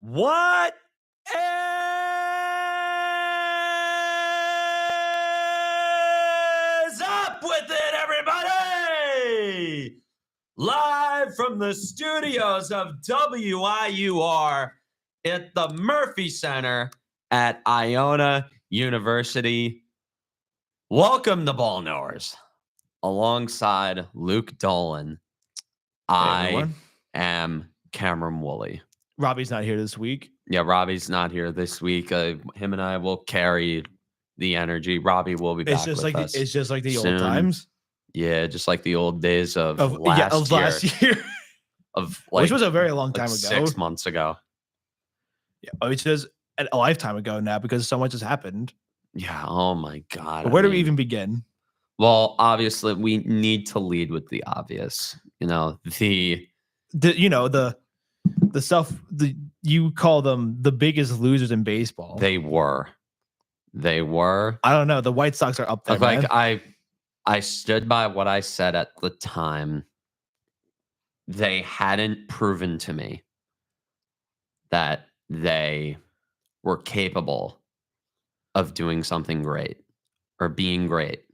What is up with it, everybody? Live from the studios of WIUR at the Murphy Center at Iona University. Welcome, the Ball Knowers. Alongside Luke Dolan, I am Cameron Woolley. Robbie's not here this week. Yeah, Robbie's not here this week. Him and I will carry the energy. Robbie will be back with us. It's just like the soon. old times. Yeah, just like the old days of last year. Which was a very long time ago. 6 months ago. Yeah, it's just a lifetime ago now because so much has happened. Yeah, oh my God. But where do we even begin? Well, obviously, we need to lead with the obvious. You know, you call them the biggest losers in baseball. They were. I don't know. The White Sox are up there. Like I stood by what I said at the time. They hadn't proven to me that they were capable of doing something great or being great.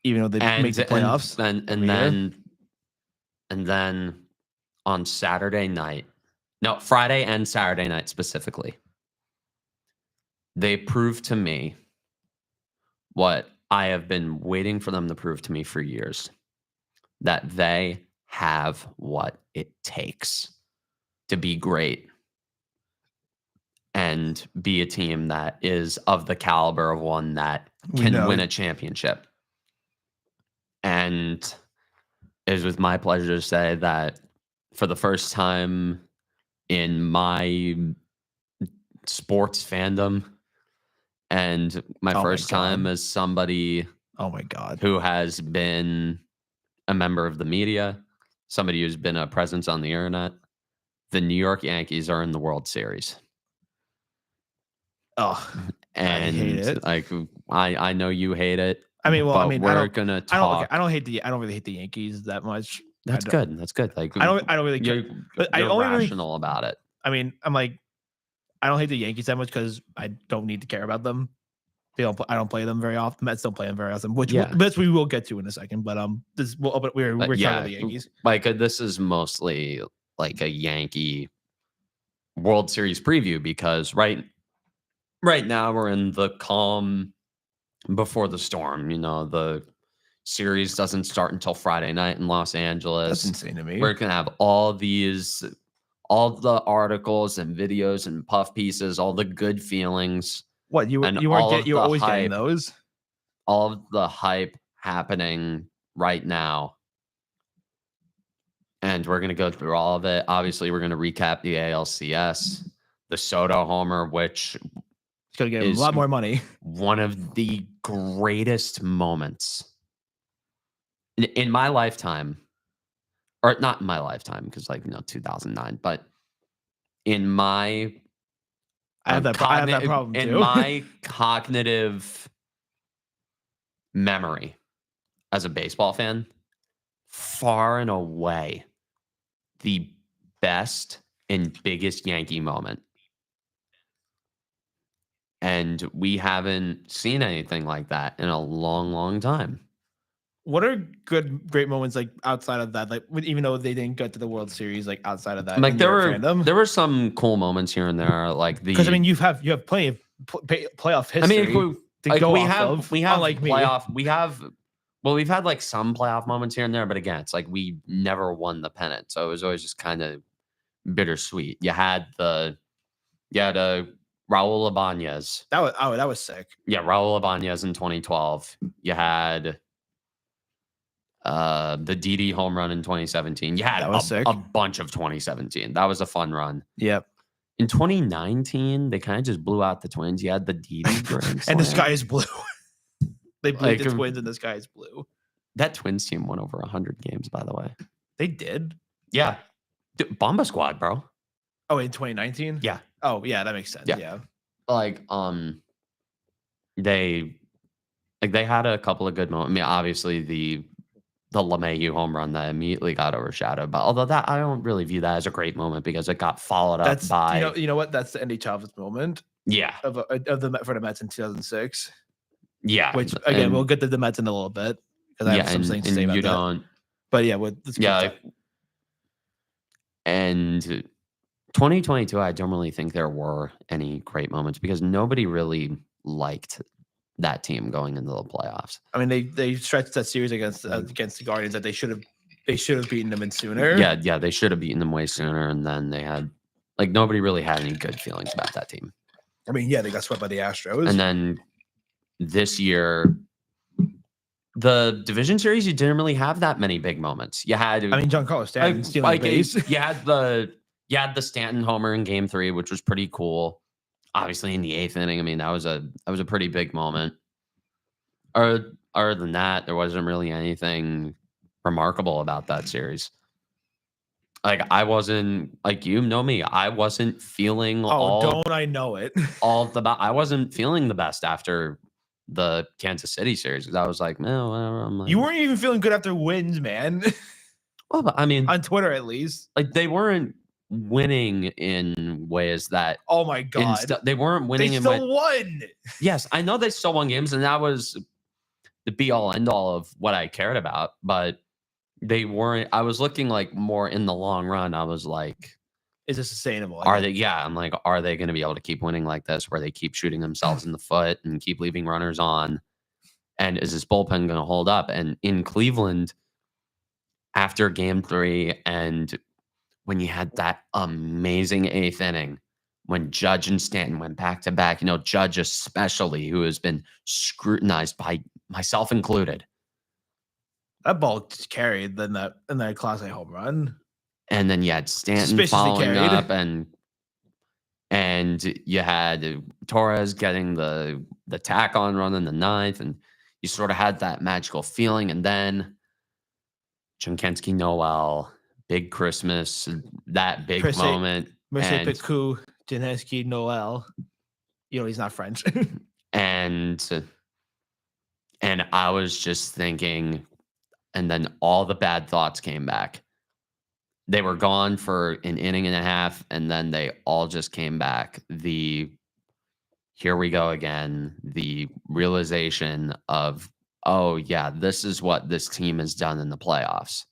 Even though they make the playoffs. And then on Friday and Saturday night specifically, they proved to me what I have been waiting for them to prove to me for years, that they have what it takes to be great and be a team that is of the caliber of one that can win a championship. And it was with my pleasure to say that for the first time in my sports fandom and my first time as somebody who has been a member of the media, somebody who's been a presence on the internet, the New York Yankees are in the World Series. Oh, and I hate it. Like I know you hate it. We're gonna talk. I don't really hate the Yankees that much. That's good. That's good. Like I don't really care. But I only rational about it. I mean, I'm like, I don't hate the Yankees that much because I don't need to care about them. I don't play them very often. Mets don't play them very often, which we will get to in a second. But we're talking about the Yankees. Like this is mostly like a Yankee World Series preview because right now we're in the calm before the storm. You know, the series doesn't start until Friday night in Los Angeles. That's insane to me. We're gonna have all the articles and videos and puff pieces, all the good feelings. What you were always getting those? All of the hype happening right now. And we're gonna go through all of it. Obviously, we're gonna recap the ALCS, the Soto homer, which it's gonna get a lot more money. One of the greatest moments in my lifetime, or not in my lifetime, because 2009, but in my I have that problem too. In my cognitive memory as a baseball fan, far and away the best and biggest Yankee moment. And we haven't seen anything like that in a long, long time. What are great moments like outside of that? Like even though they didn't get to the World Series, like outside of that, like there were some cool moments here and there, like because you have plenty of playoff history. I mean, we've had like some playoff moments here and there, but again, it's like we never won the pennant, so it was always just kind of bittersweet. You had Raul Ibanez. That was sick. Yeah, Raul Ibanez in 2012. You had the Didi home run in 2017. You had a bunch of 2017. That was a fun run. Yep. In 2019, they kind of just blew out the Twins. You had the Didi and the sky is blue. They blew the Twins and the sky is blue. That Twins team won over 100 games, by the way. They did? Yeah. Dude, Bomba Squad, bro. Oh, in 2019? Yeah. Oh, yeah, that makes sense. Yeah. They had a couple of good moments. I mean, obviously the the LeMahieu home run that immediately got overshadowed. But although that I don't really view that as a great moment because it got followed up by you know what, that's the Andy Chavez moment. Yeah, for the Mets in 2006. Yeah, which again we'll get to the Mets in a little bit because I have some things to say about that. But yeah, and 2022, I don't really think there were any great moments because nobody really liked that team going into the playoffs. I mean, they stretched that series against the Guardians that they should have beaten them in sooner. Yeah, they should have beaten them way sooner, and then they had nobody really had any good feelings about that team. I mean, yeah, they got swept by the Astros, and then this year, the division series, you didn't really have that many big moments. You had, Giancarlo Stanton stealing base. You had the Stanton homer in Game 3, which was pretty cool. Obviously, in the 8th inning, I mean, that was a pretty big moment. Other than that, there wasn't really anything remarkable about that series. I wasn't you know me. I wasn't feeling. Don't I know it? I wasn't feeling the best after the Kansas City series because I was like, no, whatever. You weren't even feeling good after wins, man. Well, but, I mean, on Twitter at least, they weren't winning in ways that. Oh my god, they weren't winning. They still won. Yes, I know they still won games, and that was the be all end all of what I cared about. But they weren't. I was looking more in the long run. I was like, is this sustainable? Are they? Yeah, I'm like, are they going to be able to keep winning like this, where they keep shooting themselves in the foot and keep leaving runners on? And is this bullpen going to hold up? And in Cleveland, after Game 3, and when you had that amazing 8th inning, when Judge and Stanton went back to back, Judge especially, who has been scrutinized by myself included. That ball carried in that Class A home run. And then you had Stanton following up, and you had Torres getting the tack on run in the 9th, and you sort of had that magical feeling. And then Jankowski Noel, big Christmas, that big moment. Merci beaucoup, Jankowski Noel. He's not French. and I was just thinking, and then all the bad thoughts came back. They were gone for an inning and a half, and then they all just came back. Here we go again. The realization of, oh, yeah, this is what this team has done in the playoffs,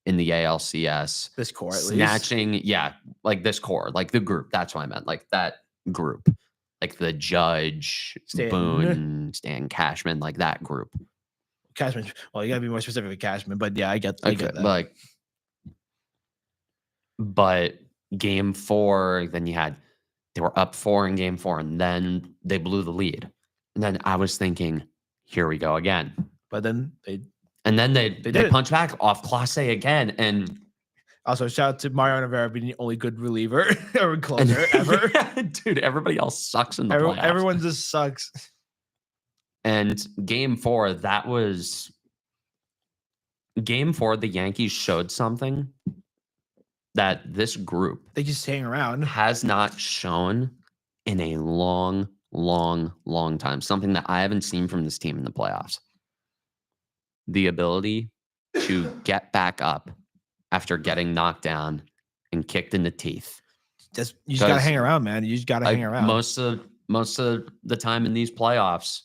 in the ALCS. This core, at least. Snatching, yeah, this core, the group. That's what I meant. That group. The Judge, Boone, Stan Cashman, that group. Cashman. Well, you got to be more specific with Cashman, but yeah, I get that. But Game 4, then they were up 4 in Game 4, and then they blew the lead. And then I was thinking, here we go again. But then they punch back off Clase again. And also, shout out to Mariano Rivera being the only good reliever or closer ever. Dude, everybody else sucks in the playoffs. Everyone just sucks. And Game 4, Game 4, the Yankees showed something that this group, they just hang around, has not shown in a long, long, long time. Something that I haven't seen from this team in the playoffs. The ability to get back up after getting knocked down and kicked in the teeth. You just gotta hang around, man. You just gotta hang around. Most of the time in these playoffs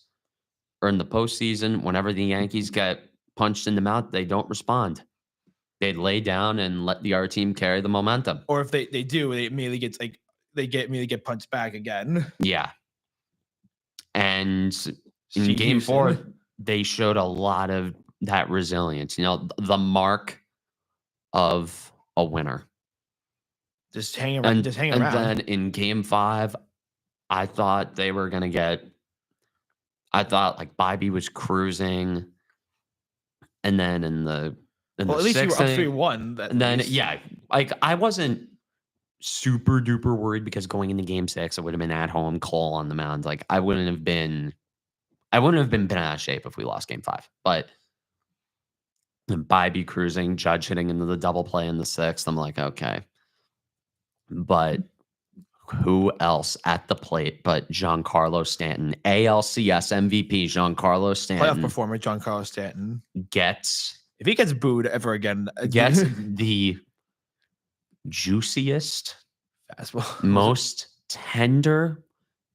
or in the postseason, whenever the Yankees get punched in the mouth, they don't respond. They lay down and let the other team carry the momentum. Or if they do, they immediately get punched back again. Yeah. And in Game 4, they showed a lot of that resilience. The mark of a winner. Just hang around. And then in Game 5, I thought they were gonna get. I thought Bibee was cruising, and then in the at least you were up 3-1. And then I wasn't super duper worried because going into Game 6, it would have been at home, Cole on the mound. I wouldn't have been bent out of shape if we lost Game 5. But Bibee cruising, Judge hitting into the double play in the 6th. I'm like, okay. But who else at the plate but Giancarlo Stanton, ALCS MVP Giancarlo Stanton, playoff performer Giancarlo Stanton, gets If he gets booed ever again, gets the juiciest, fastball, most tender,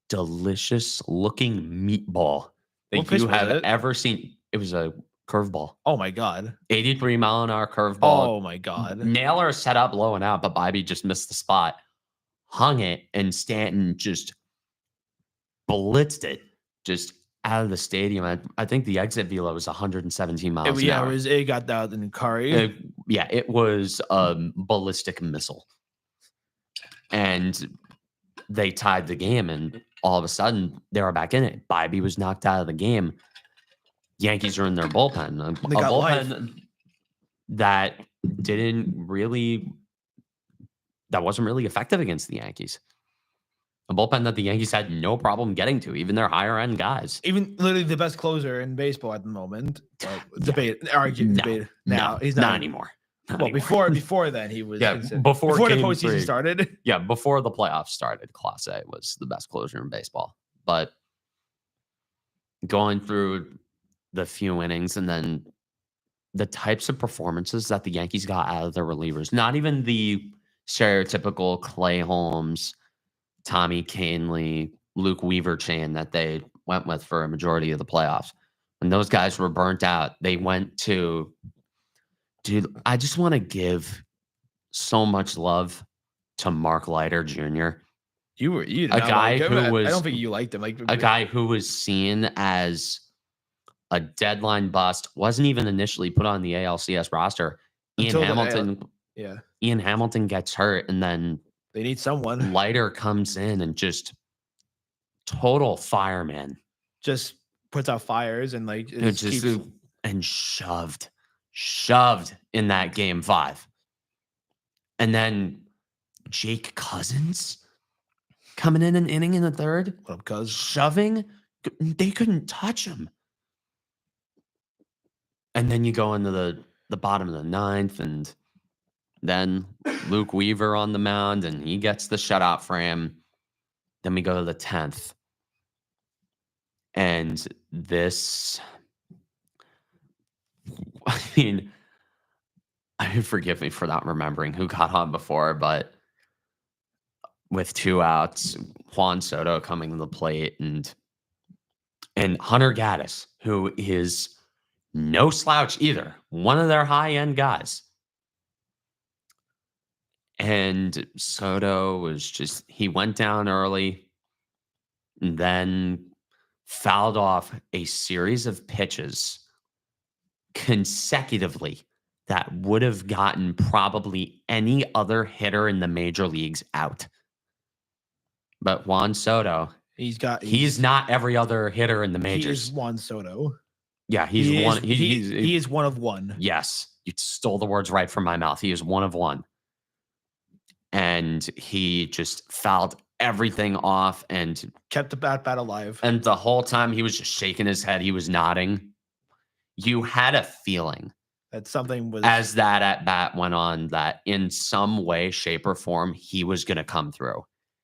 delicious looking meatball that you have ever seen. It was a curveball. Oh my God. 83-mile-an-hour curveball. Oh my God. Naylor set up low and out, but Bobby just missed the spot. Hung it, and Stanton just blitzed it just out of the stadium. I think the exit velo was 117 miles an hour. It got that in Curry. It was a ballistic missile. And they tied the game, and all of a sudden they were back in it. Bobby was knocked out of the game. Yankees are in their bullpen. A bullpen that wasn't really effective against the Yankees. A bullpen that the Yankees had no problem getting to, even their higher end guys. Even literally the best closer in baseball at the moment. Debate. Now he's not anymore. Before then he was. Yeah, before the postseason started. Yeah, before the playoffs started, Clase was the best closer in baseball. But going through the few innings and then the types of performances that the Yankees got out of their relievers, not even the stereotypical Clay Holmes, Tommy Kahnle, Luke Weaver chain that they went with for a majority of the playoffs. When those guys were burnt out, they went to, dude, I just want to give so much love to Mark Leiter Jr. A guy who was, I don't think you liked him. A guy who was seen as a deadline bust, wasn't even initially put on the ALCS roster. Ian Hamilton gets hurt, and then they need someone. Leiter comes in and just total fireman. Just puts out fires and and shoved in that game 5. And then Jake Cousins coming in an inning in the 3rd. What up, Cuz? Shoving. They couldn't touch him. And then you go into the bottom of the 9th, and then Luke Weaver on the mound, and he gets the shutout frame. Then we go to the 10th. And this, I mean, forgive me for not remembering who got on before, but with 2 outs, Juan Soto coming to the plate, and Hunter Gaddis, who is no slouch either, one of their high-end guys. And Soto was he went down early, and then fouled off a series of pitches consecutively that would have gotten probably any other hitter in the major leagues out. But Juan Soto, he's not every other hitter in the majors. He is Juan Soto. Yeah, he is one of one. Yes, you stole the words right from my mouth. He is one of one. And he just fouled everything off and kept the bat alive. And the whole time he was just shaking his head. He was nodding. You had a feeling that something was, as that at bat went on, that in some way, shape, or form, he was going to come through.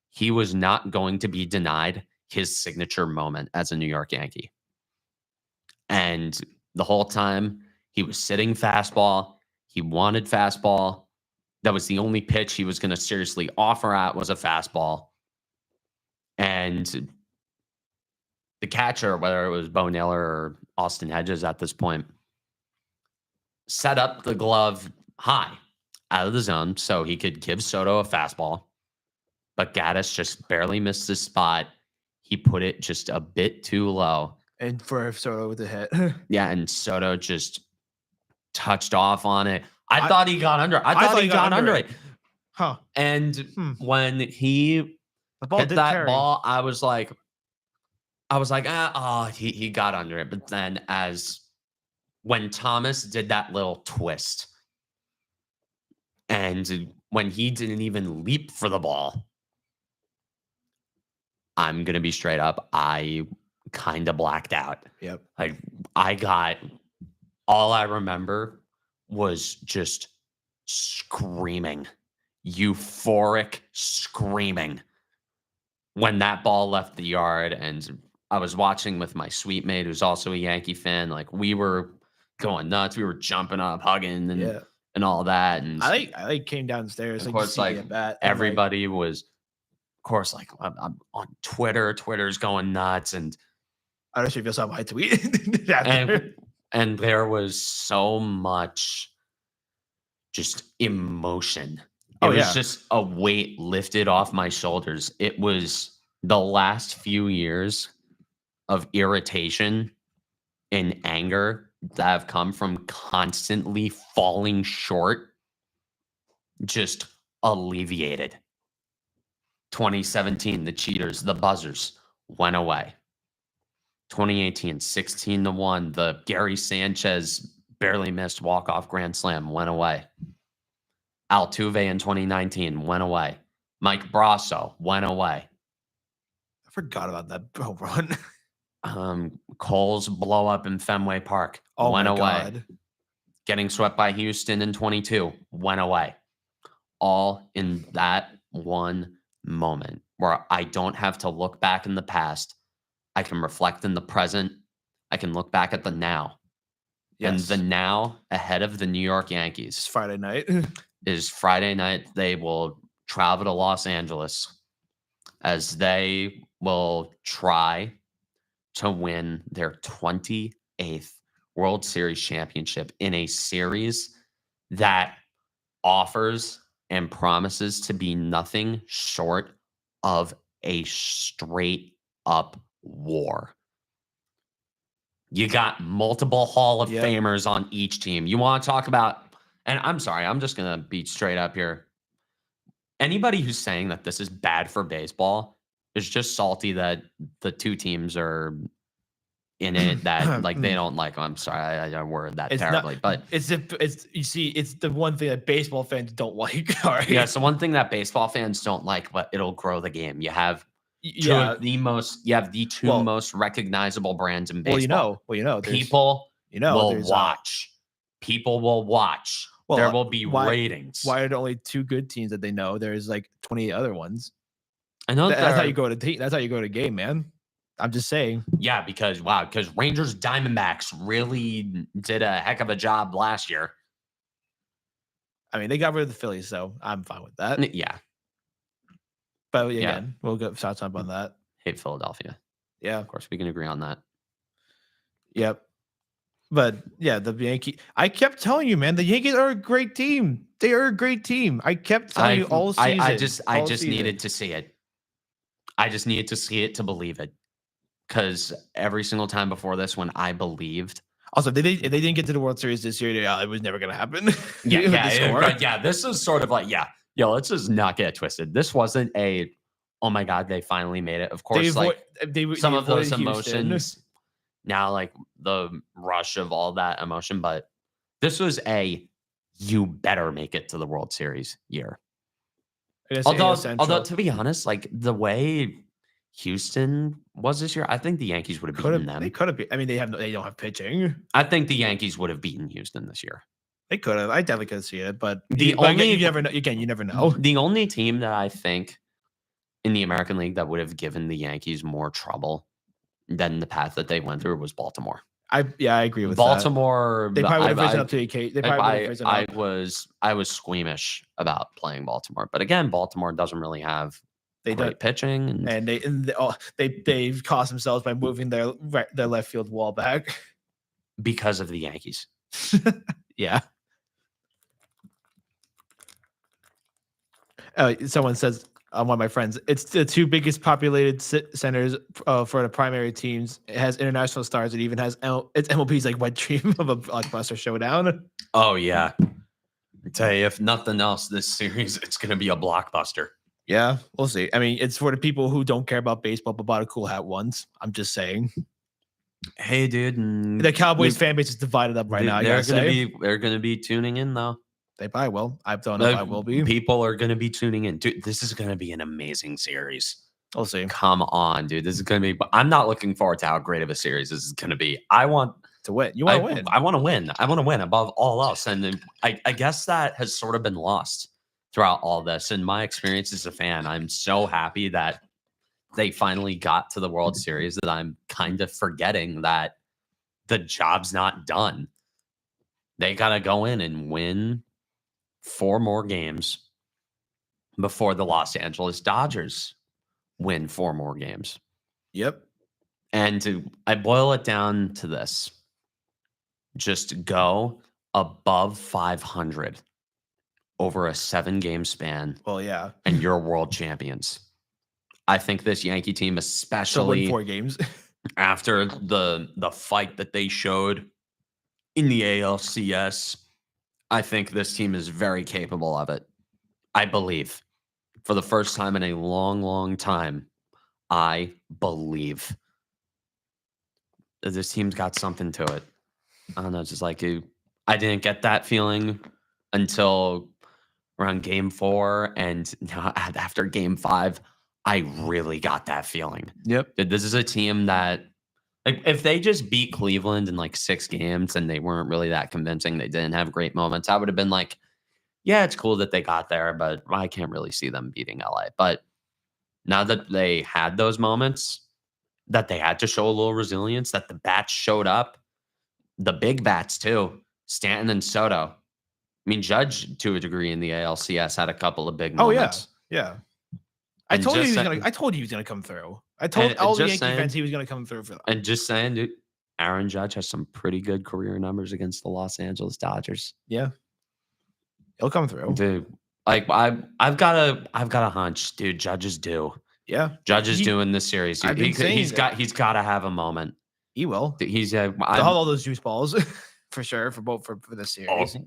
He was not going to be denied his signature moment as a New York Yankee. And the whole time he was sitting fastball. He wanted fastball. That was the only pitch he was going to seriously offer at, was a fastball. And the catcher, whether it was Bo Naylor or Austin Hedges at this point, set up the glove high out of the zone so he could give Soto a fastball. But Gaddis just barely missed his spot. He put it just a bit too low. And for Soto with the hit. Yeah, and Soto just touched off on it. I thought he got under it. I thought he got under it. Huh. And when he hit that ball, I was like, he got under it. But then when Thomas did that little twist, and when he didn't even leap for the ball, I'm going to be straight up, I kind of blacked out. Yep. All I remember was just screaming, euphoric screaming when that ball left the yard. And I was watching with my sweet mate, who's also a Yankee fan. Like, we were going nuts. We were jumping up, hugging, and all that. And I came downstairs. Of course, everybody was, of course, like I'm on Twitter. Twitter's going nuts, and I don't know if you saw my tweet. and there was so much just emotion. It was just a weight lifted off my shoulders. It was the last few years of irritation and anger that have come from constantly falling short, just alleviated. 2017, the cheaters, the buzzers went away. 2018, 16-1, the Gary Sanchez barely missed walk-off grand slam went away. Altuve in 2019 went away. Mike Brasso went away. I forgot about that home run. Cole's blow up in Fenway Park went away. God. Getting swept by Houston in 22 went away. All in that one moment where I don't have to look back in the past. I can reflect in the present. I can look back at the now. Yes. And the now ahead of the New York Yankees. It's Friday night. Is Friday night. They will travel to Los Angeles as they will try to win their 28th World Series championship in a series that offers and promises to be nothing short of a straight up war. You got multiple Hall of Famers on each team. You want to talk about, and I'm sorry, I'm just going to be straight up here. Anybody who's saying that this is bad for baseball is just salty that the two teams are in it that like they don't like. I'm sorry, I worded that terribly, but it's you see, it's the one thing that baseball fans don't like. All right? Yeah, it's the one thing that baseball fans don't like, but it'll grow the game. You have the two most recognizable brands in baseball. People will watch. People will watch. Well, there will be ratings. Why are there only two good teams that they know? There's like 28 other ones. I know that's how you go to that's how you go to game, man. I'm just saying. Yeah, because Rangers Diamondbacks really did a heck of a job last year. I mean, they got rid of the Phillies, so I'm fine with that. Yeah. But again, we'll go shots up on that. Hate Philadelphia. Yeah. Of course, we can agree on that. Yep. But yeah, the Yankees. I kept telling you, man, the Yankees are a great team. They are a great team. I kept telling you all season. I just needed to see it. I just needed to see it to believe it. Because every single time before this, when I believed. Also, if they didn't get to the World Series this year, it was never going to happen. Yeah. This is sort of like, let's just not get it twisted. This wasn't oh my God, they finally made it. Of course, some of those emotions, now like the rush of all that emotion, but this was you better make it to the World Series year. Although to be honest, like the way Houston was this year, I think the Yankees would have beaten them. They could have. I mean, they don't have pitching. I think the Yankees would have beaten Houston this year. They could have. I definitely could see it, but you never know. Again, you never know. The only team that I think in the American League that would have given the Yankees more trouble than the path that they went through was Baltimore. I agree with Baltimore. They probably would have risen up to the case. I was squeamish about playing Baltimore, but again, Baltimore doesn't really have great pitching, and they've cost themselves by moving their left field wall back because of the Yankees. Yeah. Someone says, one of my friends, it's the two biggest populated centers for the primary teams. It has international stars. It even has it's MLB's like wet dream of a blockbuster showdown. Oh yeah, I tell you, if nothing else, this series it's going to be a blockbuster. Yeah, we'll see. I mean, it's for the people who don't care about baseball but bought a cool hat once. I'm just saying. Hey, dude, the Cowboys fan base is divided up right now. They're gonna be tuning in though. They probably will. I don't know if I will be. People are going to be tuning in. Dude, this is going to be an amazing series. We'll see. Come on, dude. This is going to be. I'm not looking forward to how great of a series this is going to be. I want to win. You want to win. I want to win. I want to win above all else. And then I guess that has sort of been lost throughout all this. In my experience as a fan, I'm so happy that they finally got to the World Series that I'm kind of forgetting that the job's not done. They got to go in and win 4 more games before the Los Angeles Dodgers win 4 more games. Yep. And I boil it down to this. Just go above 500 over a 7-game span. Well, yeah. And you're world champions. I think this Yankee team, especially win 4 games after the fight that they showed in the ALCS, I think this team is very capable of it. I believe. For the first time in a long, long time, I believe that this team's got something to it. I don't know, just like I didn't get that feeling until around game 4, and after game 5, I really got that feeling. Yep. This is a team that, like, if they just beat Cleveland in like 6 games and they weren't really that convincing, they didn't have great moments, I would have been like, yeah, it's cool that they got there, but I can't really see them beating LA. But now that they had those moments, that they had to show a little resilience, that the bats showed up, the big bats too, Stanton and Soto. I mean, Judge, to a degree, in the ALCS had a couple of big moments. Yeah. I told you he was gonna come through. I told all the Yankee fans he was gonna come through for them. And just saying, dude, Aaron Judge has some pretty good career numbers against the Los Angeles Dodgers. Yeah. He'll come through. Dude, like I've got a hunch, dude. Judge is due. Yeah. Judge is doing this series. He's got to have a moment. He will. He's I'll have all those juice balls for sure for this series.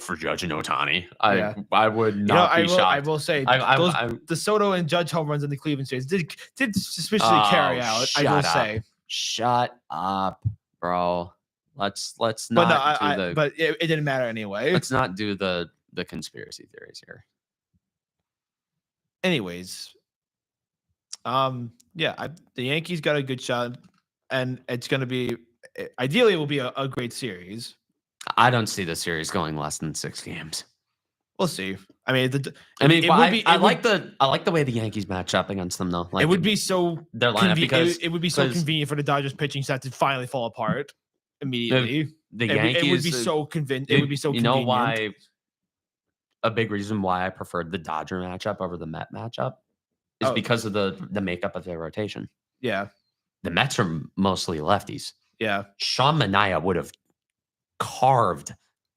For Judge and Ohtani. I would not be shocked. I will say the Soto and Judge home runs in the Cleveland series did suspiciously carry out. I will say. Shut up, bro. Let's not. But it didn't matter anyway. Let's not do the conspiracy theories here. Anyways, the Yankees got a good shot, and it's going to be ideally it will be a great series. I don't see the series going less than 6 games. We'll see. I mean, I like the way the Yankees match up against them, though. Like, it would be so their lineup because it would be so convenient for the Dodgers pitching staff to finally fall apart immediately. The Yankees, it would be so convincing. It would be so. You know why? A big reason why I preferred the Dodger matchup over the Met matchup is because of the makeup of their rotation. Yeah, the Mets are mostly lefties. Yeah, Sean Manaea would have carved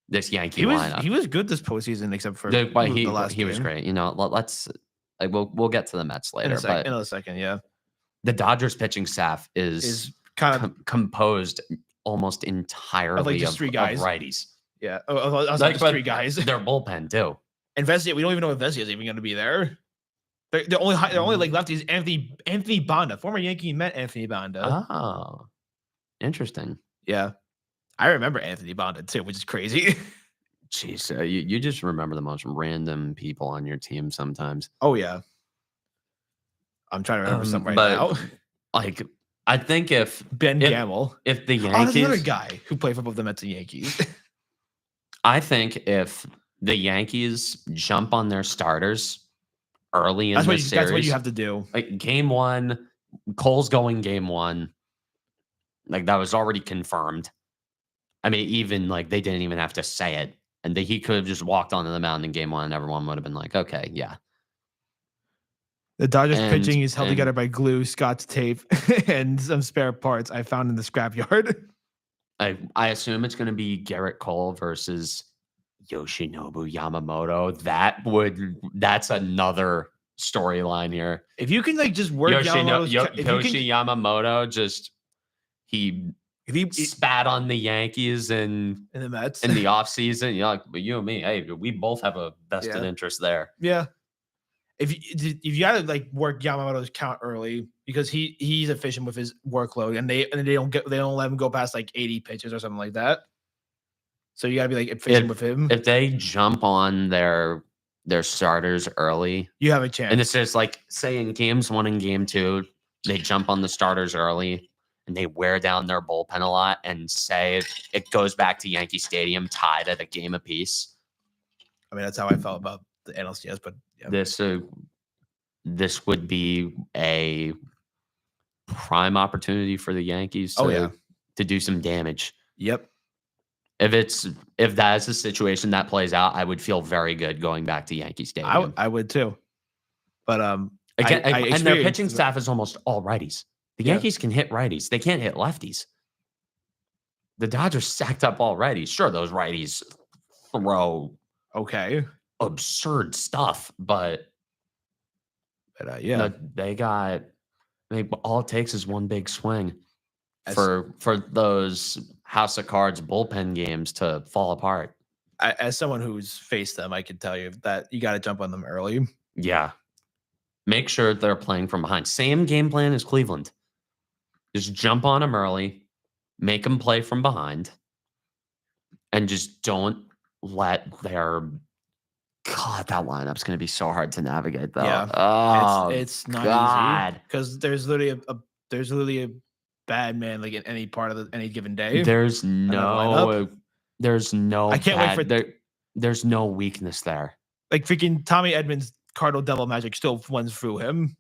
this Yankee lineup. He was good this postseason, except for the last he was great. You know, let's we'll get to the Mets later. In a second, yeah. The Dodgers pitching staff is kind of composed almost entirely of 3 guys. Of righties. Yeah, I was like 3 guys. Their bullpen too. And Vesia, we don't even know if Vesia is even going to be there. They're only like lefties. Anthony Banda, former Yankee Met Anthony Banda. Oh, interesting. Yeah, I remember Anthony Banda too, which is crazy. Jeez, you just remember the most random people on your team sometimes. Oh yeah, I'm trying to remember something right now. Like, I think if Gamble, if the Yankees, another guy who played for both the Mets and Yankees. I think if the Yankees jump on their starters early in the series, that's what you have to do. Like game 1, Cole's going game 1. Like that was already confirmed. I mean, even like they didn't even have to say it, and he could have just walked onto the mound in game 1, and everyone would have been like, "Okay, yeah." The Dodgers pitching is held together by glue, Scott's tape, and some spare parts I found in the scrapyard. I assume it's going to be Garrett Cole versus Yoshinobu Yamamoto. That's another storyline here. If you can like just work Yamamoto, just he spat on the Yankees and the Mets in the offseason. You're like, you and me, hey, we both have a vested interest there. Yeah. If you got to like work Yamamoto's count early because he's efficient with his workload, and they don't let him go past like 80 pitches or something like that. So you got to be like efficient with him. If they jump on their starters early, you have a chance. And it's just like, say in games 1 and game 2, they jump on the starters early and they wear down their bullpen a lot, and say it goes back to Yankee Stadium tied at a game apiece. I mean, that's how I felt about the NLCS, but yeah. This would be a prime opportunity for the Yankees to do some damage. Yep. if that is the situation that plays out, I would feel very good going back to Yankee Stadium. I would too. But again, and their pitching staff is almost all righties. The Yankees can hit righties. They can't hit lefties. The Dodgers stacked up all righties. Sure, those righties throw absurd stuff, but they got. All it takes is one big swing for those House of Cards bullpen games to fall apart. As someone who's faced them, I can tell you that you got to jump on them early. Yeah. Make sure they're playing from behind. Same game plan as Cleveland. Just jump on them early, make them play from behind, and just don't let their... God, that lineup's going to be so hard to navigate, though. Yeah. Oh, it's not easy because there's literally a bad man like in any part of any given day. There's no I can't wait for there's no weakness there. Like freaking Tommy Edmonds, Cardinal Devil Magic still runs through him.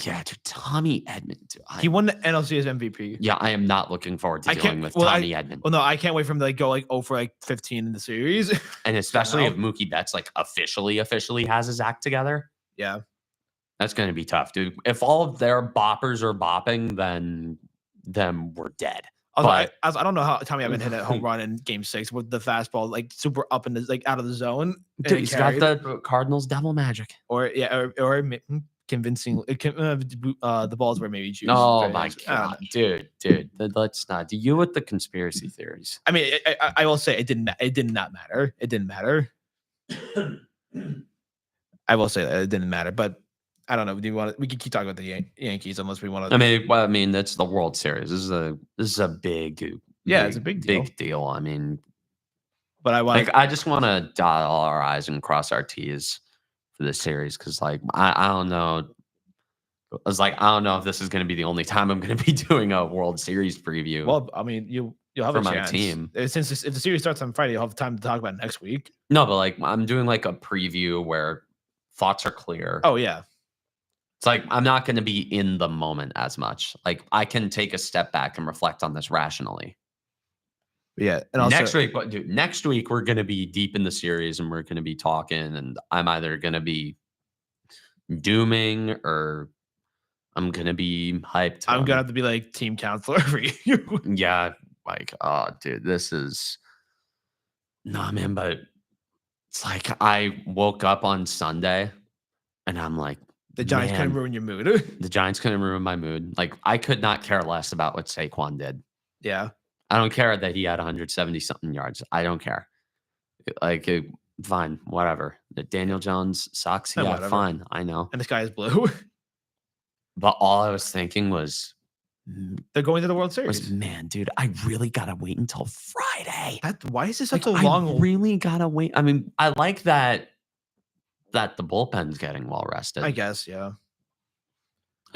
Yeah, dude, Tommy Edmonds. He won the NLCS MVP. Yeah, I am not looking forward to dealing with Tommy Edmonds. Well, no, I can't wait for him to go 0 for 15 in the series. And especially if Mookie Betts officially has his act together. Yeah. That's going to be tough, dude. If all of their boppers are bopping, then we're dead. I don't know how Tommy Edmonds hit a home run in Game 6 with the fastball super up in the out of the zone. Dude, he's got the Cardinals Devil Magic. Or convincing the balls were maybe juiced. Oh my God, dude, let's not. You with the conspiracy theories. I mean, I will say it did not matter. It didn't matter. I will say that it didn't matter, but I don't know. Do you want? We can keep talking about the Yankees unless we want to. I mean, that's the World Series. This is a big. Yeah, it's a big deal. Big deal. I mean, but I just want to dot all our I's and cross our T's for this series because, I don't know. I don't know if this is going to be the only time I'm going to be doing a World Series preview. Well, I mean, you'll have a chance. My team. Since if the series starts on Friday, you'll have time to talk about it next week. No, but I'm doing a preview where thoughts are clear. Oh yeah. It's I'm not going to be in the moment as much. I can take a step back and reflect on this rationally. Yeah, and also, next week we're going to be deep in the series and we're going to be talking, and I'm either going to be dooming or I'm going to be hyped. I'm going to have to be team counselor for you. Yeah, oh, dude, this is man, but it's I woke up on Sunday and I'm the Giants couldn't ruin your mood. The Giants couldn't ruin my mood. I could not care less about what Saquon did. Yeah. I don't care that he had 170-something yards. I don't care. Fine, whatever. Daniel Jones sucks. Yeah, whatever. Fine. I know. And the sky is blue. But all I was thinking was... They're going to the World Series. Man, dude, I really got to wait until Friday. Why is this such a long... I really got to wait. I mean, I like that the bullpen's getting well rested. I guess, yeah.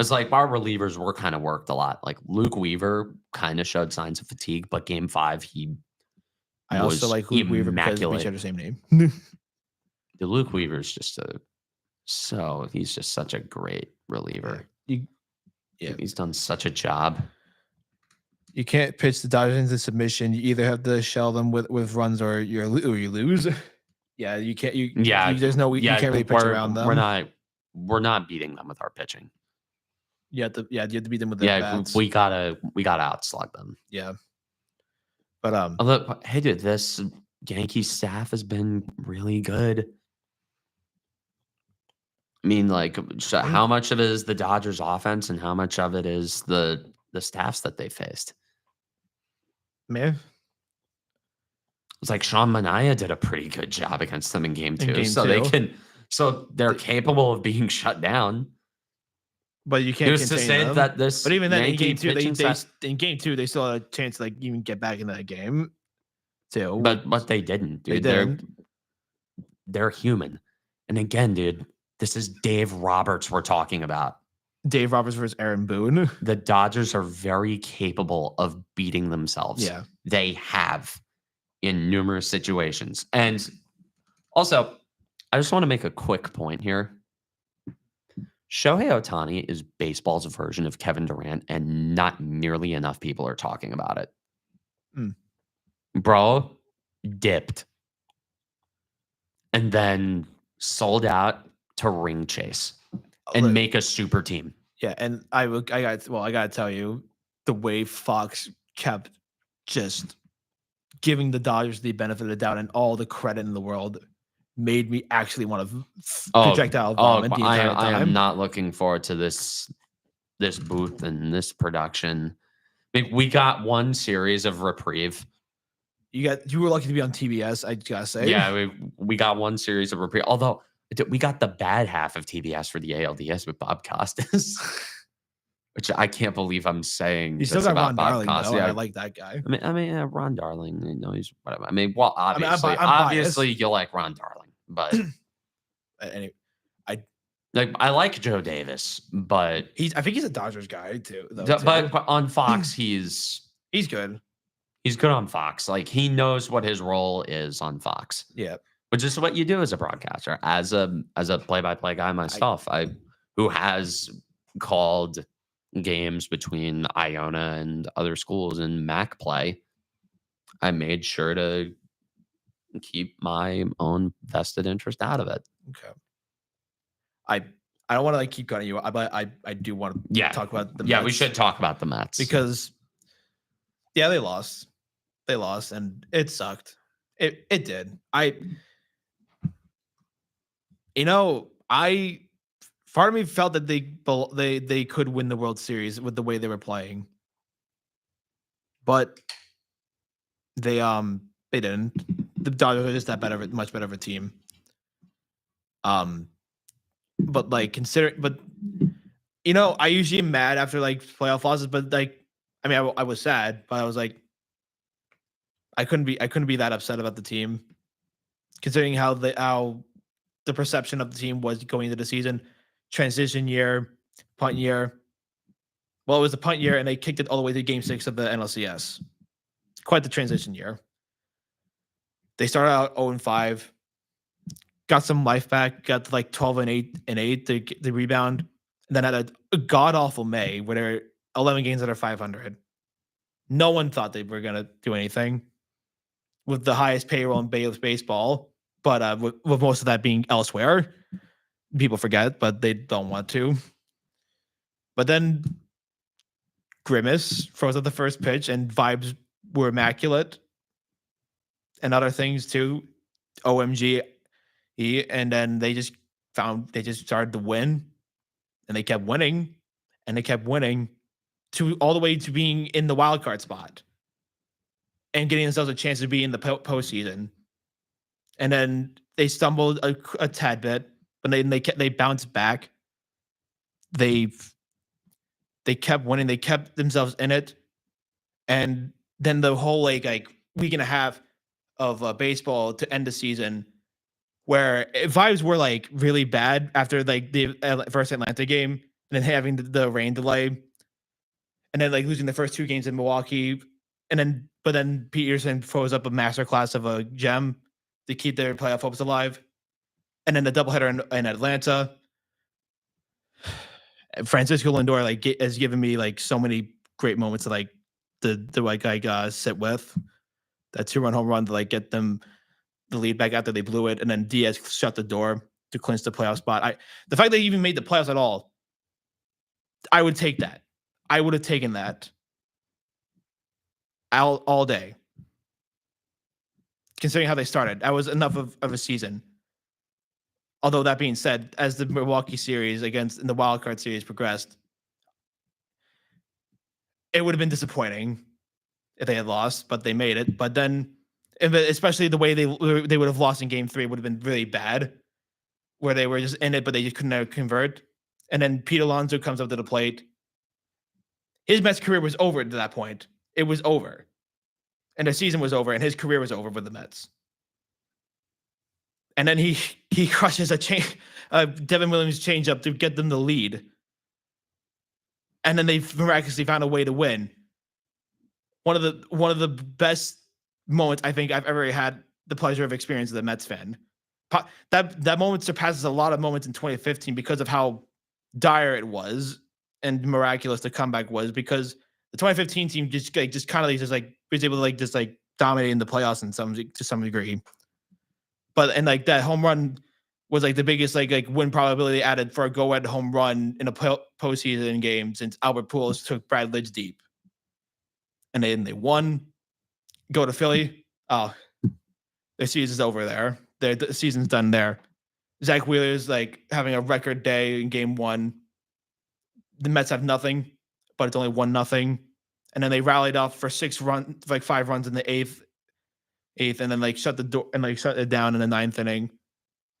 It's our relievers were kind of worked a lot. Luke Weaver kind of showed signs of fatigue, but Game 5 I also like Luke Weaver because we share the same name. The Luke Weaver's just he's just such a great reliever. Yeah, he's done such a job. You can't pitch the Dodgers into submission. You either have to shell them with runs or you lose. Yeah, you can't. There's no. You can't really pitch around them. We're not beating them with our pitching. You have to beat them with their bats. we gotta outslug them. Yeah, but Look, hey, dude, this Yankee staff has been really good. I mean, how much of it is the Dodgers' offense, and how much of it is the staffs that they faced? Man. It's Sean Manaea did a pretty good job against them in Game 2. So they're capable of being shut down. But you can't contain to say them. That this. But even then, in Game 2, in Game 2, they still had a chance to even get back in that game too. But they didn't, dude. They're human. And again, dude, this is Dave Roberts we're talking about. Dave Roberts versus Aaron Boone. The Dodgers are very capable of beating themselves. Yeah. They have in numerous situations. And also, I just want to make a quick point here. Shohei Ohtani is baseball's version of Kevin Durant, and not nearly enough people are talking about it. bro, dipped, and then sold out to ring chase and make a super team. Yeah, and I gotta tell you, the way Fox kept just giving the Dodgers the benefit of the doubt and all the credit in the world made me actually want to projectile vomit the entire time. I am not looking forward to this booth and this production. I mean, we got one series of reprieve. You were lucky to be on TBS, I gotta say. Yeah, we got one series of reprieve. Although we got the bad half of TBS for the ALDS with Bob Costas, which I can't believe I'm saying. You still got Ron Darling, though. Yeah. I like that guy. I mean, Ron Darling. You know, he's whatever. I mean, well, obviously, obviously, you like Ron Darling, but anyway, I like Joe Davis, but I think he's a Dodgers guy too. But on Fox, he's good. He's good on Fox. Like, he knows what his role is on Fox. Yeah. Which is what you do as a broadcaster, as a play-by-play guy myself. Who has called games between Iona and other schools in MAC play. I made sure to keep my own vested interest out of it. Okay. I don't want to keep cutting you, but I do want to talk about the Mets. Yeah, we should talk about the Mets. Because they lost. They lost, and it sucked. It did. Part of me felt that they could win the World Series with the way they were playing, but they didn't. The Dodgers are just much better of a team. But I usually am mad after playoff losses, but I was sad, but I was like, I couldn't be that upset about the team, considering how the perception of the team was going into the season. Transition year, punt year. Well, it was the punt year, and they kicked it all the way to Game 6 of the NLCS. Quite the transition year. They started out 0-5, got some life back, got to 12-8, the rebound, and then had a god awful May where they're 11 games that are 500. No one thought they were gonna do anything with the highest payroll in baseball, but with most of that being elsewhere. People forget, but they don't want to. But then Grimace froze at the first pitch, and vibes were immaculate, and other things too. OMG, and then they just started to win, and they kept winning, to all the way to being in the wild card spot, and getting themselves a chance to be in the postseason. And then they stumbled a tad bit. But they bounced back. They kept winning. They kept themselves in it, and then the whole week and a half of baseball to end the season, where vibes were really bad after the first Atlanta game, and then having the rain delay, and then losing the first two games in Milwaukee, but then Peterson froze up a masterclass of a gem to keep their playoff hopes alive. And then the doubleheader in Atlanta. Francisco Lindor has given me so many great moments to the sit with. That 2-run home run to get them the lead back after they blew it, and then Diaz shut the door to clinch the playoff spot. The fact that he even made the playoffs at all, I would take that. I would have taken that all day. Considering how they started, that was enough of a season. Although that being said, as the Milwaukee series in the wild card series progressed, it would have been disappointing if they had lost, but they made it. But then, especially the way they would have lost in Game 3 would have been really bad, where they were just in it, but they just couldn't convert. And then Pete Alonso comes up to the plate. His Mets career was over at that point. It was over. And the season was over, and his career was over with the Mets. And then he crushes Devin Williams changeup to get them the lead. And then they miraculously found a way to win. One of the best moments I think I've ever had the pleasure of experiencing as a Mets fan. That moment surpasses a lot of moments in 2015 because of how dire it was and miraculous the comeback was, because the 2015 team was able to dominating the playoffs to some degree. But and like that home run was like the biggest like win probability added for a go-ahead home run in a postseason game since Albert Pujols took Brad Lidge deep. And then they won. Go to Philly. Oh, their season's over there. The season's done there. Zach Wheeler's like having a record day in game 1. The Mets have nothing, but it's only 1-0. And then they rallied off for 5 runs in the eighth, and then like shut the door and like shut it down in the 9th inning.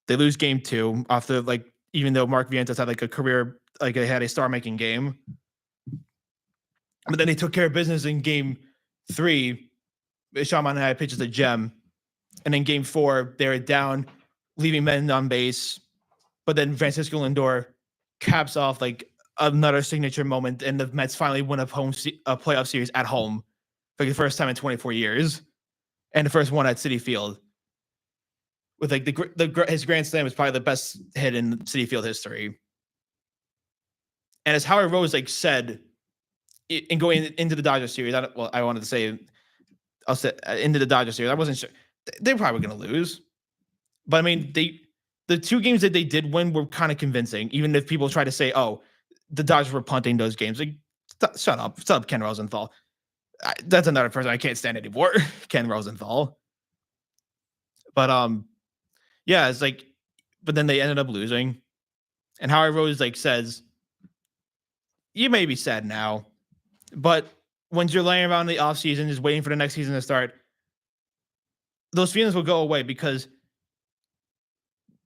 They lose game 2 after like, even though Mark Vientos had like a career, like they had a star-making game. But then they took care of business in game 3. Sean Monahan pitches a gem. And in game 4, they were down, leaving men on base. But then Francisco Lindor caps off like another signature moment, and the Mets finally win a playoff series at home for the first time in 24 years, and the first one at Citi Field. With like his grand slam is probably the best hit in Citi Field history. And as Howard Rose like said, in going into the Dodgers series, I wanted to say, I'll say into the Dodgers series, I wasn't sure they're probably going to lose, but I mean the 2 games that they did win were kind of convincing, even if people try to say, oh, the Dodgers were punting those games. Like, shut up, Ken Rosenthal. That's another person I can't stand anymore, Ken Rosenthal. But yeah, it's like, but then they ended up losing, and Howard Rose like says, you may be sad now, but when you're laying around the offseason just waiting for the next season to start, those feelings will go away, because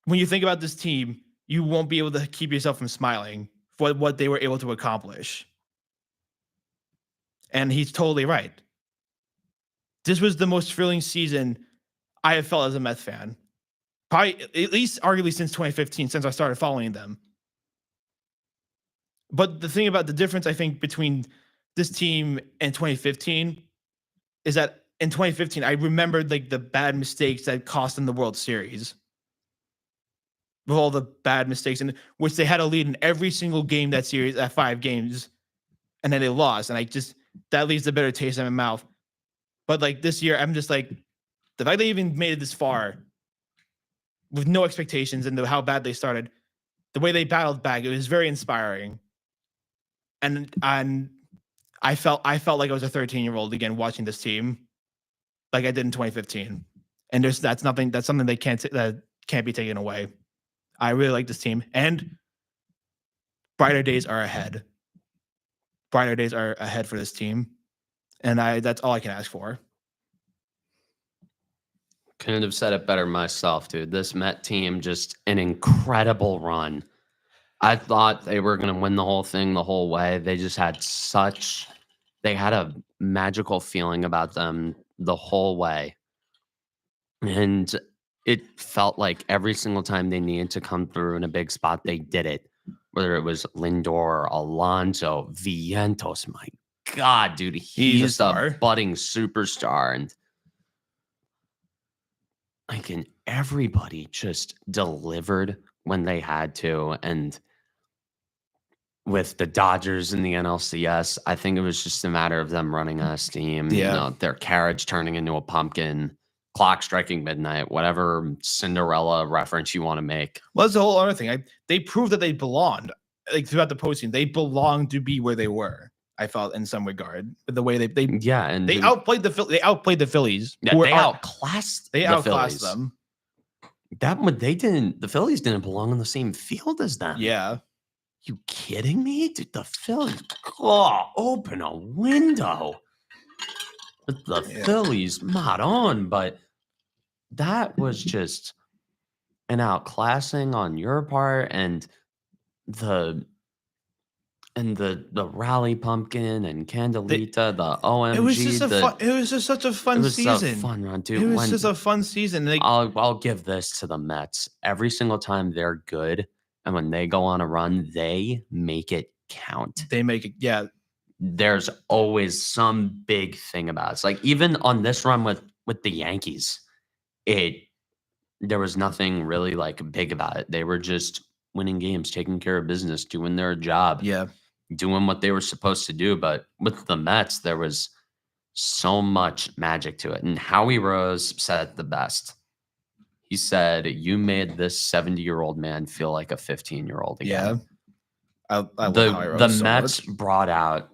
when you think about this team, you won't be able to keep yourself from smiling for what they were able to accomplish. And he's totally right. This was the most thrilling season I have felt as a Mets fan. Probably, at least arguably since 2015, since I started following them. But the thing about the difference, I think, between this team and 2015 is that in 2015, I remembered like the bad mistakes that cost them the World Series. With all the bad mistakes, in which they had a lead in every single game that series at 5 games, and then they lost. And that leaves a bitter taste in my mouth. But like this year, I'm just like, the fact they even made it this far with no expectations into how bad they started, the way they battled back, it was very inspiring. And I felt like I was a 13-year-old again watching this team, like I did in 2015. And that's something that can't be taken away. I really like this team, and brighter days are ahead. Brighter days are ahead for this team, and that's all I can ask for. Couldn't have said it better myself, dude. This Met team, just an incredible run. I thought they were going to win the whole thing the whole way. They just had they had a magical feeling about them the whole way. And it felt like every single time they needed to come through in a big spot, they did it. Whether it was Lindor, Alonso, Vientos, my God, dude, he's a budding superstar. And everybody just delivered when they had to. And with the Dodgers in the NLCS, I think it was just a matter of them running out of steam. Yeah. Their carriage turning into a pumpkin. Clock striking midnight, whatever Cinderella reference you want to make. Well, that's the whole other thing. They proved that they belonged, like throughout the postseason. They belonged to be where they were. I felt in some regard, the way they outplayed the Phillies. Yeah, they outclassed them. The Phillies didn't belong on the same field as them. Yeah. You kidding me, dude? The Phillies, open a window. The Phillies, not on, but that was just an outclassing on your part, and the rally pumpkin and Candelita, the OMG. It was just such a fun season. It was a fun run, dude. It was just a fun season. I'll give this to the Mets. Every single time they're good, and when they go on a run, they make it count. They make it, yeah. There's always some big thing about it. It's like even on this run with the Yankees, there was nothing really like big about it. They were just winning games, taking care of business, doing their job, yeah, doing what they were supposed to do. But with the Mets, there was so much magic to it. And Howie Rose said it the best. He said, "You made this 70-year-old man feel like a 15-year-old again." Yeah, I love Howie Rose the so Mets much. brought out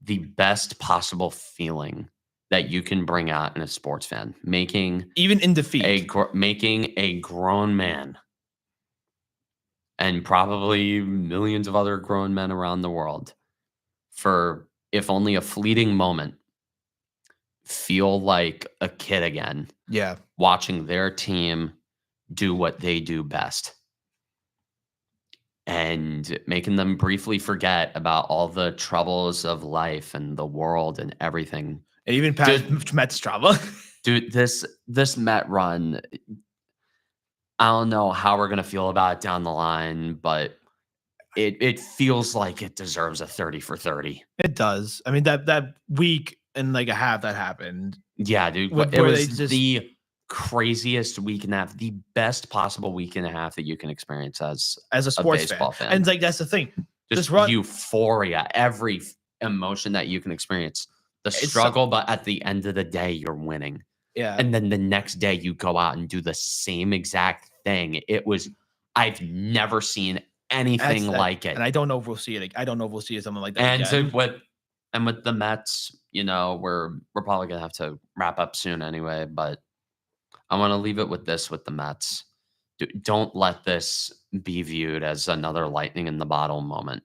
the best possible feeling that you can bring out in a sports fan, making even in defeat, making a grown man and probably millions of other grown men around the world, for if only a fleeting moment, feel like a kid again. Yeah, watching their team do what they do best and making them briefly forget about all the troubles of life and the world and everything. And even past Mets trauma. Dude, this Met run, I don't know how we're gonna feel about it down the line, but it feels like it deserves a 30 for 30. It does. I mean, that week and like a half that happened. Yeah, dude. It was the craziest week and a half, the best possible week and a half that you can experience as a sports baseball fan. And like that's the thing. Just euphoria, every emotion that you can experience. The struggle, but at the end of the day, you're winning. Yeah. And then the next day you go out and do the same exact thing. I've never seen anything like it. And I don't know if we'll see it. I don't know if we'll see something like that. And again. with the Mets, we're probably gonna have to wrap up soon anyway, but I want to leave it with this with the Mets. Don't let this be viewed as another lightning in the bottle moment.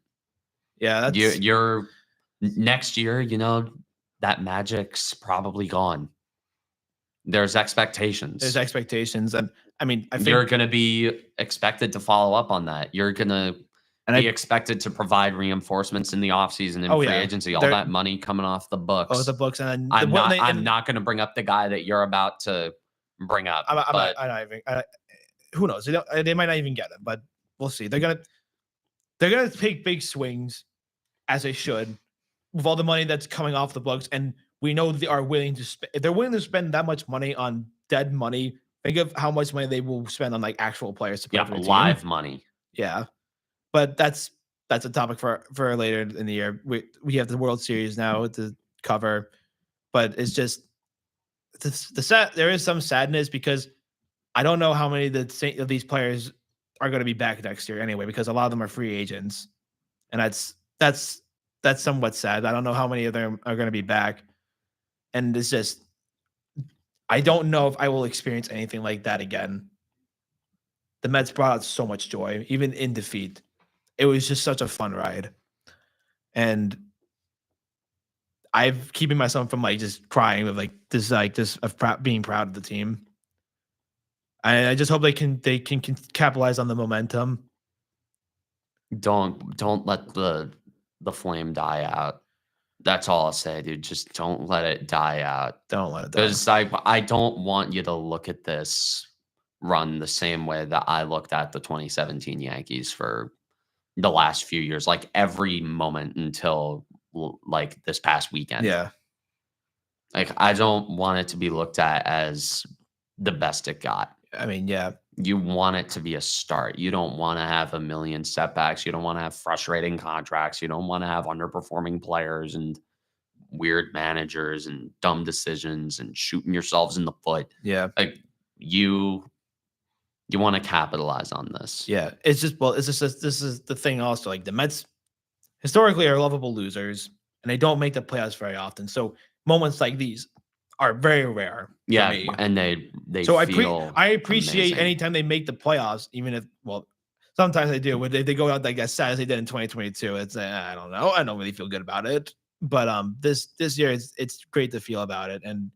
Yeah, you're next year, that magic's probably gone. There's expectations. And I mean, I think you're going to be expected to follow up on that. You're going to be expected to provide reinforcements in the offseason and free agency, all that money coming off the books. Oh, the books, and I'm not going to bring up the guy that you're about to bring up. I'm not even. Who knows? They might not even get it, but we'll see. They're gonna take big swings, as they should, with all the money that's coming off the books, and we know they are willing to spend. If they're willing to spend that much money on dead money, think of how much money they will spend on like actual players to play for the live team. Money. Yeah, but that's a topic for later in the year. We have the World Series now to cover, but it's just there is some sadness because I don't know how many of these players are going to be back next year anyway, because a lot of them are free agents, and that's somewhat sad. I don't know how many of them are going to be back, and it's just I don't know if I will experience anything like that again. The Mets brought out so much joy, even in defeat. It was just such a fun ride, and I'm keeping myself from like just crying with being proud of the team. I just hope they can capitalize on the momentum. Don't let the flame die out. That's all I'll say, dude. Just don't let it die out. Don't let it die. Because I don't want you to look at this run the same way that I looked at the 2017 Yankees for the last few years, like every moment until like this past weekend. Yeah. Like I don't want it to be looked at as the best it got. I mean, yeah. You want it to be a start. You don't want to have a million setbacks. You don't want to have frustrating contracts. You don't want to have underperforming players and weird managers and dumb decisions and shooting yourselves in the foot. Yeah. Like you want to capitalize on this. Yeah. This is the thing also. Like the Mets historically are lovable losers and they don't make the playoffs very often. So moments like these are very rare. Yeah, and they so I appreciate anytime they make the playoffs, even if sometimes they do. When they go out like as sad as they did in 2022, it's I don't know. I don't really feel good about it. But this year it's great to feel about it, and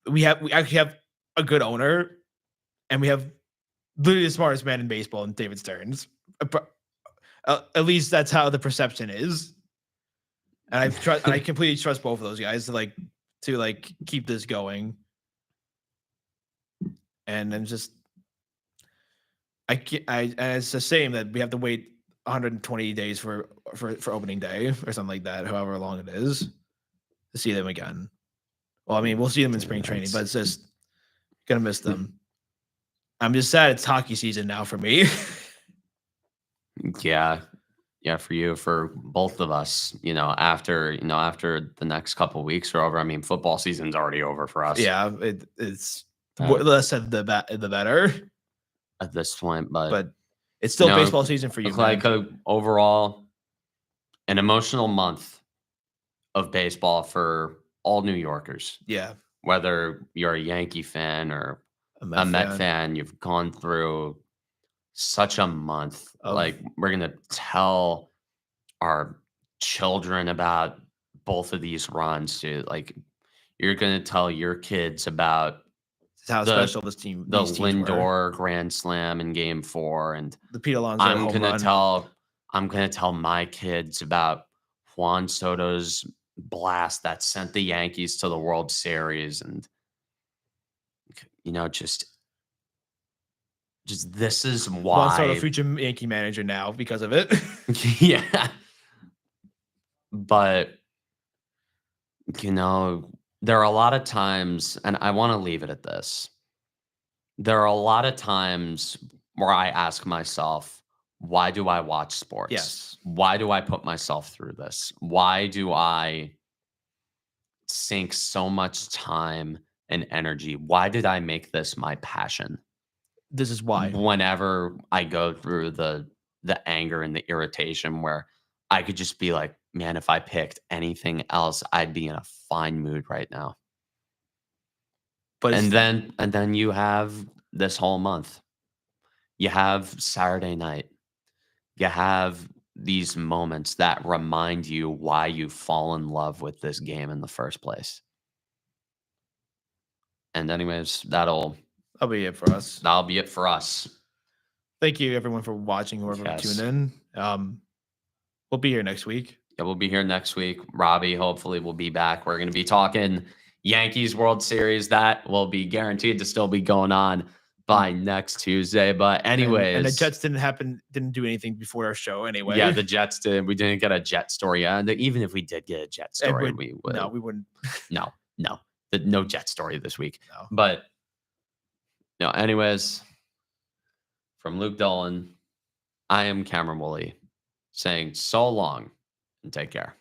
we actually have a good owner, and we have literally the smartest man in baseball in David Stearns. At least that's how the perception is, and I completely trust both of those guys to keep this going. And then just and it's a shame that we have to wait 120 days for opening day or something like that, however long it is, to see them again. Well, I mean, we'll see them in spring training, but it's just gonna miss them. I'm just sad it's hockey season now for me. Yeah. for you, for both of us, after the next couple weeks are over. I mean, football season's already over for us. Yeah, it's less said the better at this point, but it's still baseball season for you. Like overall, an emotional month of baseball for all New Yorkers. Yeah, whether you're a Yankee fan or a Met fan, you've gone through such a month. Like, we're gonna tell our children about both of these runs, dude. Like, you're gonna tell your kids about how special this team, the Lindor grand slam in Game 4, and the Pete Alonso home run. I'm gonna tell my kids about Juan Soto's blast that sent the Yankees to the World Series, and just this is why Juan Soto, future Yankee manager now because of it. Yeah. But there are a lot of times, and I want to leave it at this. There are a lot of times where I ask myself, why do I watch sports? Yes. Why do I put myself through this? Why do I sink so much time and energy? Why did I make this my passion? This is why. Whenever I go through the anger and the irritation, where I could just be like, man, if I picked anything else, I'd be in a fine mood right now. But and then you have this whole month. You have Saturday night. You have these moments that remind you why you fall in love with this game in the first place. And anyways, that'll be it for us. That'll be it for us. Thank you, everyone, for watching, whoever tuned in. We'll be here next week. Yeah, we'll be here next week. Robbie, hopefully, will be back. We're going to be talking Yankees World Series. That will be guaranteed to still be going on by next Tuesday. But anyways. And the Jets didn't do anything before our show anyway. Yeah, the Jets did. We didn't get a Jet story. And even if we did get a Jet story, we would. No, we wouldn't. No. No Jet story this week. No. But, anyways, from Luke Dolan, I am Cameron Woolley saying so long and take care.